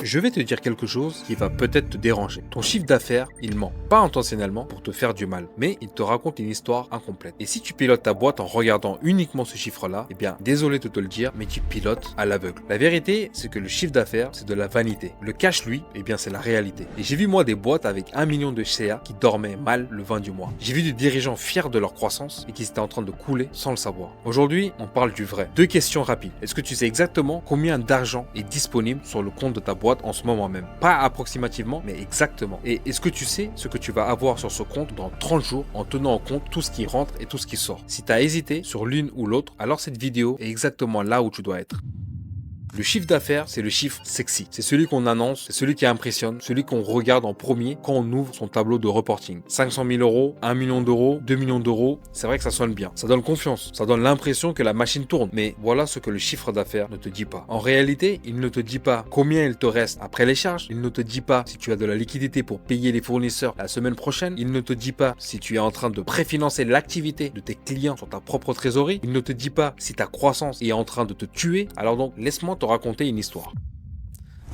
Je vais te dire quelque chose qui va peut-être te déranger. Ton chiffre d'affaires, il ment. Pas intentionnellement pour te faire du mal, mais il te raconte une histoire incomplète. Et si tu pilotes ta boîte en regardant uniquement ce chiffre-là, eh bien, désolé de te le dire, mais tu pilotes à l'aveugle. La vérité, c'est que le chiffre d'affaires, c'est de la vanité. Le cash, lui, eh bien, c'est la réalité. Et j'ai vu, moi, des boîtes avec 1 million de CA qui dormaient mal le 20 du mois. J'ai vu des dirigeants fiers de leur croissance et qui étaient en train de couler sans le savoir. Aujourd'hui, on parle du vrai. Deux questions rapides. Est-ce que tu sais exactement combien d'argent est disponible sur le compte de ta boîte en ce moment même? Pas approximativement, mais exactement. Et est-ce que tu sais ce que tu vas avoir sur ce compte dans 30 jours en tenant en compte tout ce qui rentre et tout ce qui sort? Si tu as hésité sur l'une ou l'autre, alors cette vidéo est exactement là où tu dois être. Le chiffre d'affaires, c'est le chiffre sexy. C'est celui qu'on annonce, c'est celui qui impressionne, celui qu'on regarde en premier quand on ouvre son tableau de reporting. 500 000 euros, 1 million d'euros, 2 millions d'euros, c'est vrai que ça sonne bien. Ça donne confiance, ça donne l'impression que la machine tourne. Mais voilà ce que le chiffre d'affaires ne te dit pas. En réalité, il ne te dit pas combien il te reste après les charges. Il ne te dit pas si tu as de la liquidité pour payer les fournisseurs la semaine prochaine. Il ne te dit pas si tu es en train de préfinancer l'activité de tes clients sur ta propre trésorerie. Il ne te dit pas si ta croissance est en train de te tuer. Alors donc, laisse-moi te raconter une histoire.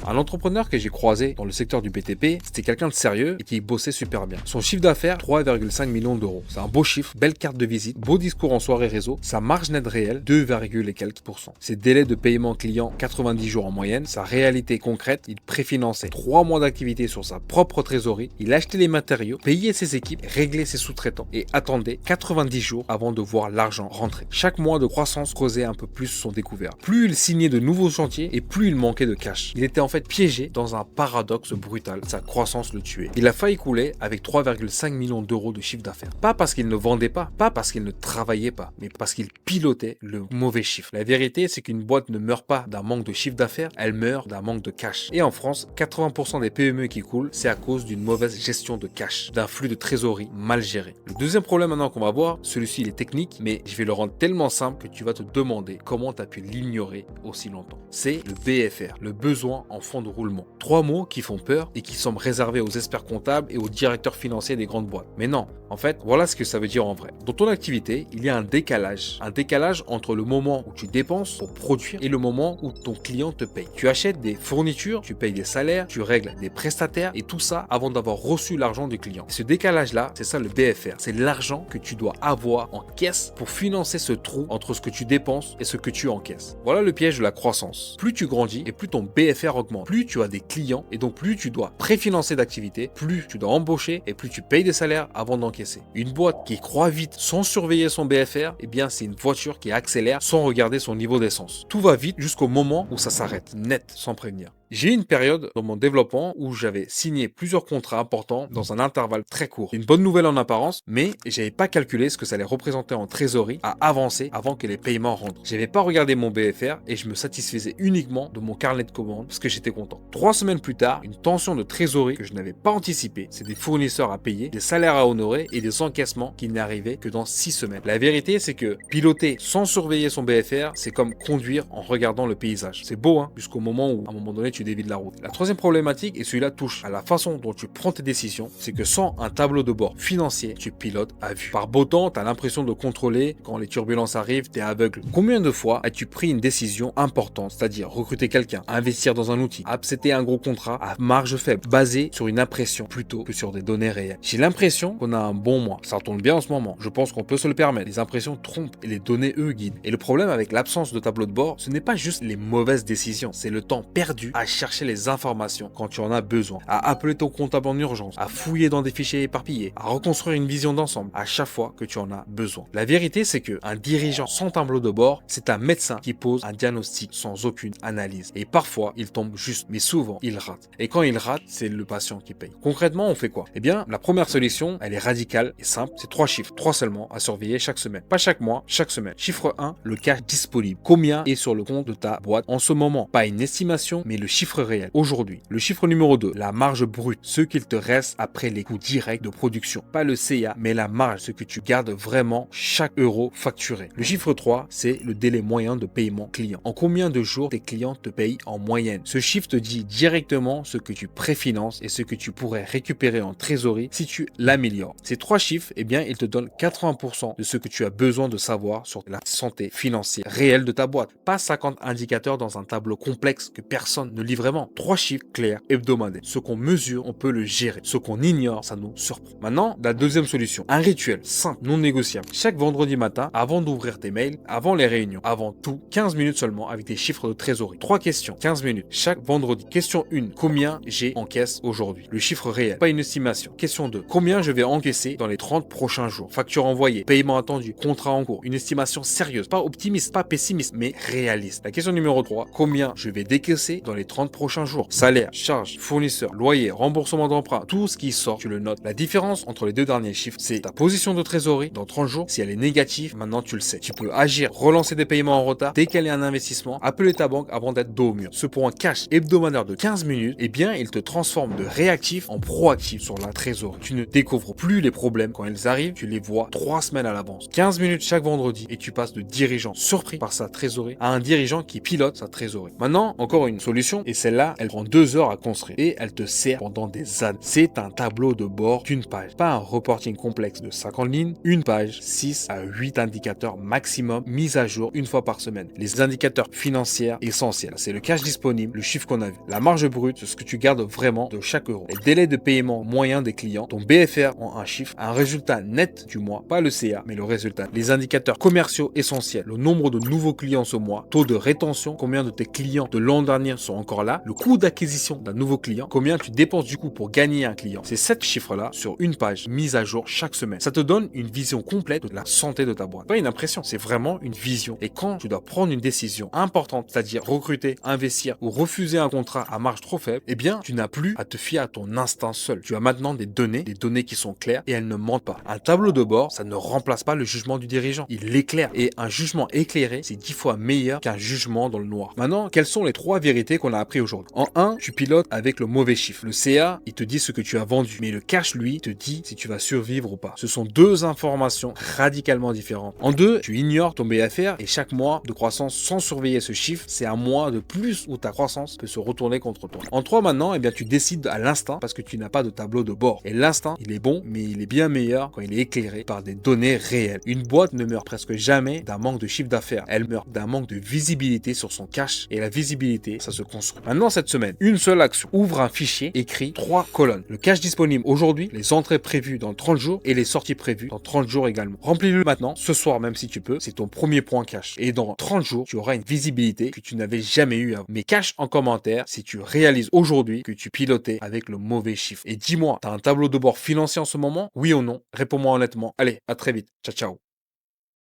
Un entrepreneur que j'ai croisé dans le secteur du BTP, c'était quelqu'un de sérieux et qui bossait super bien. Son chiffre d'affaires, 3,5 millions d'euros. C'est un beau chiffre, belle carte de visite, beau discours en soirée réseau. Sa marge nette réelle, 2, et quelques %. Ses délais de paiement client, 90 jours en moyenne. Sa réalité concrète, il préfinançait 3 mois d'activité sur sa propre trésorerie. Il achetait les matériaux, payait ses équipes, réglait ses sous-traitants et attendait 90 jours avant de voir l'argent rentrer. Chaque mois de croissance creusait un peu plus son découvert. Plus il signait de nouveaux chantiers et plus il manquait de cash. Il était en fait piégé dans un paradoxe brutal. Sa croissance le tuait. Il a failli couler avec 3,5 millions d'euros de chiffre d'affaires. Pas parce qu'il ne vendait pas parce qu'il ne travaillait pas, mais parce qu'il pilotait le mauvais chiffre. La vérité, c'est qu'une boîte ne meurt pas d'un manque de chiffre d'affaires, elle meurt d'un manque de cash. Et en France, 80% des PME qui coulent, c'est à cause d'une mauvaise gestion de cash, d'un flux de trésorerie mal géré. Le deuxième problème maintenant qu'on va voir, celui-ci il est technique, mais je vais le rendre tellement simple que tu vas te demander comment tu as pu l'ignorer aussi longtemps. C'est le BFR, le besoin en fonds de roulement. 3 mots qui font peur et qui semblent réservés aux experts comptables et aux directeurs financiers des grandes boîtes. Mais non, en fait, voilà ce que ça veut dire en vrai. Dans ton activité, il y a un décalage entre le moment où tu dépenses pour produire et le moment où ton client te paye. Tu achètes des fournitures, tu payes des salaires, tu règles des prestataires et tout ça avant d'avoir reçu l'argent du client. Ce décalage-là, c'est ça le BFR. C'est l'argent que tu dois avoir en caisse pour financer ce trou entre ce que tu dépenses et ce que tu encaisses. Voilà le piège de la croissance. Plus tu grandis et plus ton BFR augmente. Plus tu as des clients et donc plus tu dois préfinancer d'activités, plus tu dois embaucher et plus tu payes des salaires avant d'encaisser. Une boîte qui croît vite sans surveiller son BFR, eh bien c'est une voiture qui accélère sans regarder son niveau d'essence. Tout va vite jusqu'au moment où ça s'arrête, net, sans prévenir. J'ai eu une période dans mon développement où j'avais signé plusieurs contrats importants dans un intervalle très court. Une bonne nouvelle en apparence, mais j'avais pas calculé ce que ça allait représenter en trésorerie à avancer avant que les paiements rentrent. J'avais pas regardé mon BFR et je me satisfaisais uniquement de mon carnet de commandes parce que j'étais content. 3 semaines plus tard, une tension de trésorerie que je n'avais pas anticipée. C'est des fournisseurs à payer, des salaires à honorer et des encaissements qui n'arrivaient que dans 6 semaines. La vérité, c'est que piloter sans surveiller son BFR, c'est comme conduire en regardant le paysage. C'est beau, hein, jusqu'au moment où, à un moment donné, tu dévies de la route. La troisième problématique, et celui-là touche à la façon dont tu prends tes décisions, c'est que sans un tableau de bord financier, tu pilotes à vue. Par beau temps, tu as l'impression de contrôler, quand les turbulences arrivent, tu es aveugle. Combien de fois as-tu pris une décision importante, c'est-à-dire recruter quelqu'un, investir dans un outil, accepter un gros contrat à marge faible, basé sur une impression plutôt que sur des données réelles? J'ai l'impression qu'on a un bon mois. Ça tourne bien en ce moment. Je pense qu'on peut se le permettre. Les impressions trompent et les données, eux, guident. Et le problème avec l'absence de tableau de bord, ce n'est pas juste les mauvaises décisions, c'est le temps perdu à chercher les informations quand tu en as besoin, à appeler ton comptable en urgence, à fouiller dans des fichiers éparpillés, à reconstruire une vision d'ensemble à chaque fois que tu en as besoin. La vérité, c'est que un dirigeant sans tableau de bord, c'est un médecin qui pose un diagnostic sans aucune analyse. Et parfois, il tombe juste, mais souvent, il rate. Et quand il rate, c'est le patient qui paye. Concrètement, on fait quoi? Eh bien, la première solution, elle est radicale et simple. C'est 3 chiffres, 3 seulement, à surveiller chaque semaine. Pas chaque mois, chaque semaine. Chiffre 1, le cash disponible. Combien est sur le compte de ta boîte en ce moment? Pas une estimation, mais le chiffre réel. Aujourd'hui. Le chiffre numéro 2, la marge brute. Ce qu'il te reste après les coûts directs de production. Pas le CA, mais la marge, ce que tu gardes vraiment chaque euro facturé. Le chiffre 3, c'est le délai moyen de paiement client. En combien de jours tes clients te payent en moyenne? Ce chiffre te dit directement ce que tu préfinances et ce que tu pourrais récupérer en trésorerie si tu l'améliores. Ces 3 chiffres, eh bien, ils te donnent 80% de ce que tu as besoin de savoir sur la santé financière réelle de ta boîte. Pas 50 indicateurs dans un tableau complexe que personne ne lis vraiment 3 chiffres clairs hebdomadaires. Ce qu'on mesure, on peut le gérer. Ce qu'on ignore, ça nous surprend. Maintenant, la deuxième solution, un rituel simple, non négociable. Chaque vendredi matin, avant d'ouvrir tes mails, avant les réunions, avant tout, 15 minutes seulement avec des chiffres de trésorerie. 3 questions, 15 minutes, chaque vendredi. Question 1, combien j'ai en caisse aujourd'hui? Le chiffre réel, pas une estimation. Question 2, combien je vais encaisser dans les 30 prochains jours? Facture envoyée, paiement attendu, contrat en cours, une estimation sérieuse, pas optimiste, pas pessimiste, mais réaliste. La question numéro 3, combien je vais décaisser dans les 30 prochains jours? Salaire, charges, fournisseur, loyer, remboursement d'emprunt, tout ce qui sort, tu le notes. La différence entre les deux derniers chiffres, c'est ta position de trésorerie dans 30 jours. Si elle est négative, maintenant tu le sais. Tu peux agir, relancer des paiements en retard, décaler un investissement, appeler ta banque avant d'être dos au mur. Ce pour un cash hebdomadaire de 15 minutes, eh bien, il te transforme de réactif en proactif sur la trésorerie. Tu ne découvres plus les problèmes quand ils arrivent, tu les vois 3 semaines à l'avance. 15 minutes chaque vendredi et tu passes de dirigeant surpris par sa trésorerie à un dirigeant qui pilote sa trésorerie. Maintenant, encore une solution et celle-là, elle prend 2 heures à construire et elle te sert pendant des années. C'est un tableau de bord d'une page, pas un reporting complexe de 50 lignes, une page, 6 à 8 indicateurs maximum mis à jour une fois par semaine. Les indicateurs financiers essentiels, c'est le cash disponible, le chiffre qu'on a vu, la marge brute, c'est ce que tu gardes vraiment de chaque euro, les délais de paiement moyen des clients, ton BFR en un chiffre, un résultat net du mois, pas le CA, mais le résultat, les indicateurs commerciaux essentiels, le nombre de nouveaux clients ce mois, taux de rétention, combien de tes clients de l'an dernier sont encore là, le coût d'acquisition d'un nouveau client, combien tu dépenses du coup pour gagner un client. C'est 7 chiffres-là sur une page mise à jour chaque semaine. Ça te donne une vision complète de la santé de ta boîte. Pas une impression, c'est vraiment une vision. Et quand tu dois prendre une décision importante, c'est-à-dire recruter, investir ou refuser un contrat à marge trop faible, eh bien, tu n'as plus à te fier à ton instinct seul. Tu as maintenant des données qui sont claires et elles ne mentent pas. Un tableau de bord, ça ne remplace pas le jugement du dirigeant. Il l'éclaire. Et un jugement éclairé, c'est 10 fois meilleur qu'un jugement dans le noir. Maintenant, quelles sont les 3 vérités qu'on a appris aujourd'hui? En 1, tu pilotes avec le mauvais chiffre. Le CA, il te dit ce que tu as vendu. Mais le cash, lui, te dit si tu vas survivre ou pas. Ce sont 2 informations radicalement différentes. En 2, tu ignores ton BFR et chaque mois de croissance sans surveiller ce chiffre, c'est un mois de plus où ta croissance peut se retourner contre toi. En 3 maintenant, eh bien, tu décides à l'instinct parce que tu n'as pas de tableau de bord. Et l'instinct, il est bon, mais il est bien meilleur quand il est éclairé par des données réelles. Une boîte ne meurt presque jamais d'un manque de chiffre d'affaires. Elle meurt d'un manque de visibilité sur son cash. Et la visibilité, ça se construit. Maintenant, cette semaine, une seule action. Ouvre un fichier, écris 3 colonnes. Le cash disponible aujourd'hui, les entrées prévues dans 30 jours et les sorties prévues dans 30 jours également. Remplis-le maintenant, ce soir même si tu peux. C'est ton premier point cash. Et dans 30 jours, tu auras une visibilité que tu n'avais jamais eu avant. Mais cache en commentaire si tu réalises aujourd'hui que tu pilotais avec le mauvais chiffre. Et dis-moi, t'as un tableau de bord financier en ce moment? Oui ou non? Réponds-moi honnêtement. Allez, à très vite. Ciao, ciao.